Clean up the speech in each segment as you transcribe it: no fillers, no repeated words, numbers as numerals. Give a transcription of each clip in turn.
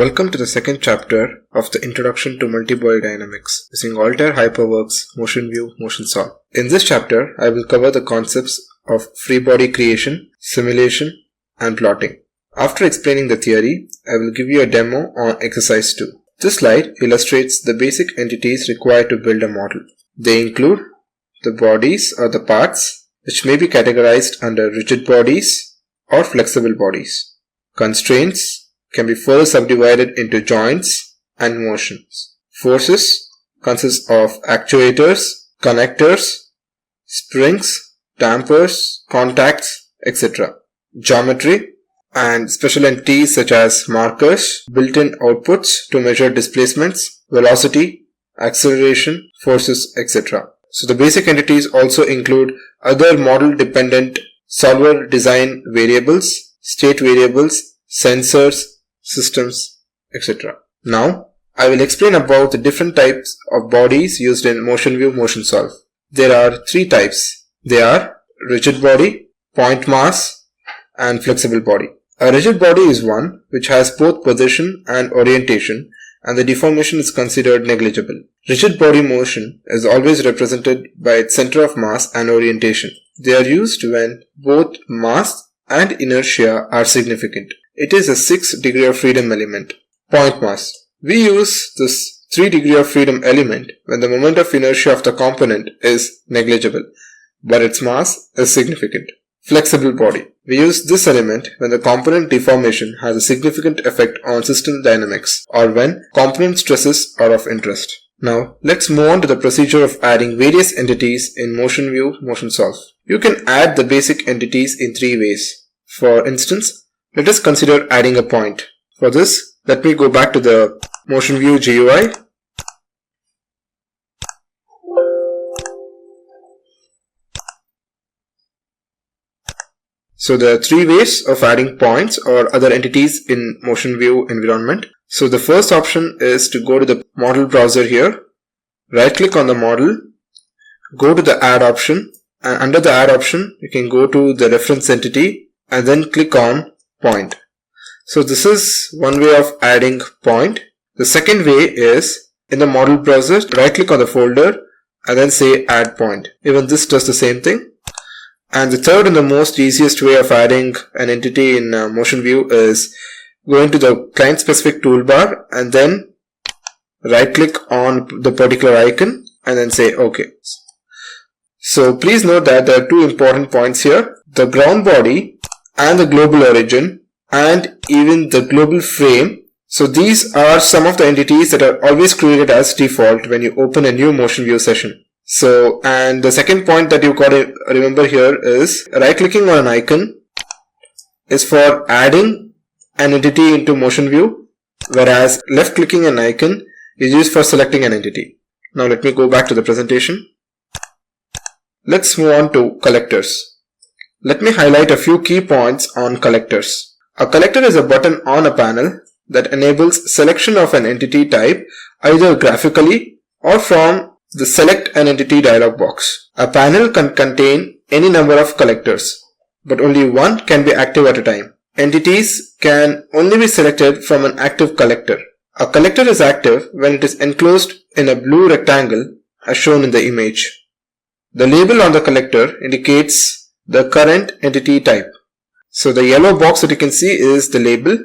Welcome to the second chapter of the Introduction to Multibody Dynamics using Altair, HyperGraph, Motionview, Motionsolve. In this chapter, I will cover the concepts of free body creation, simulation, and plotting. After explaining the theory, I will give you a demo on exercise 2. This slide illustrates the basic entities required to build a model. They include the bodies or the parts, which may be categorized under rigid bodies or flexible bodies. Constraints can be further subdivided into joints and motions. Forces consist of actuators, connectors, springs, dampers, contacts, etc. Geometry and special entities such as markers, built-in outputs to measure displacements, velocity, acceleration, forces, etc. So the basic entities also include other model-dependent solver design variables, state variables, sensors, systems, etc. Now, I will explain about the different types of bodies used in Motionview, Motionsolve. There are three types. They are rigid body, point mass, and flexible body. A rigid body is one which has both position and orientation, and the deformation is considered negligible. Rigid body motion is always represented by its center of mass and orientation. They are used when both mass and inertia are significant. It is a 6 degree of freedom element. Point mass. We use this 3 degree of freedom element when the moment of inertia of the component is negligible, but its mass is significant. Flexible body. We use this element when the component deformation has a significant effect on system dynamics or when component stresses are of interest. Now, let's move on to the procedure of adding various entities in Motionview, Motionsolve. You can add the basic entities in three ways. For instance, let us consider adding a point. For this, let me go back to the Motionview GUI. So there are three ways of adding points or other entities in Motionview environment. So the first option is to go to the model browser here, right click on the model, go to the add option, and under the add option you can go to the reference entity and then click on point. So this is one way of adding point. The second way is in the model browser, right click on the folder and then say add point. Even this does the same thing. And the third and the most easiest way of adding an entity in Motionview is going to the client specific toolbar and then right click on the particular icon and then say OK. So please note that there are two important points here. The ground body and the global origin and even the global frame. So these are some of the entities that are always created as default when you open a new Motionview session. So, and the second point that you got to remember here is right clicking on an icon is for adding an entity into Motionview, whereas left clicking an icon is used for selecting an entity. Now let me go back to the presentation. Let's move on to collectors. Let me highlight a few key points on collectors. A collector is a button on a panel that enables selection of an entity type either graphically or from the Select an Entity dialog box. A panel can contain any number of collectors, but only one can be active at a time. Entities can only be selected from an active collector. A collector is active when it is enclosed in a blue rectangle as shown in the image. The label on the collector indicates the current entity type. So the yellow box that you can see is the label.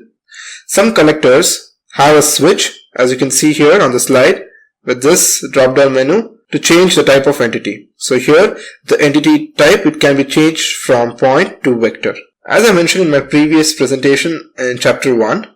Some collectors have a switch, as you can see here on the slide, with this drop down menu to change the type of entity. So here the entity type, it can be changed from point to vector. As I mentioned in my previous presentation in chapter 1,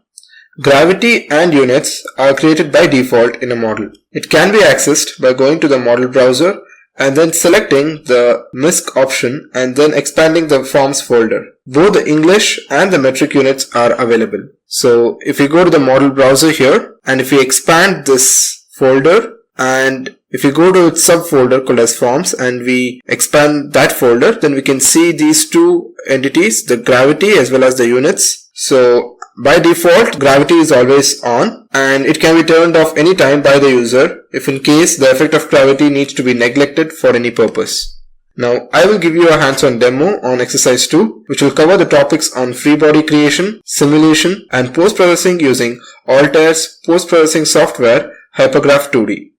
gravity and units are created by default in a model. It can be accessed by going to the model browser and then selecting the MISC option and then expanding the forms folder. Both the English and the metric units are available. So if you go to the model browser here and if you expand this folder and if you go to its subfolder called as forms and we expand that folder, then we can see these two entities, the gravity as well as the units. So by default, gravity is always on and it can be turned off anytime by the user if in case the effect of gravity needs to be neglected for any purpose. Now, I will give you a hands-on demo on exercise 2, which will cover the topics on free body creation, simulation, and post-processing using Altair's post-processing software, HyperGraph 2D.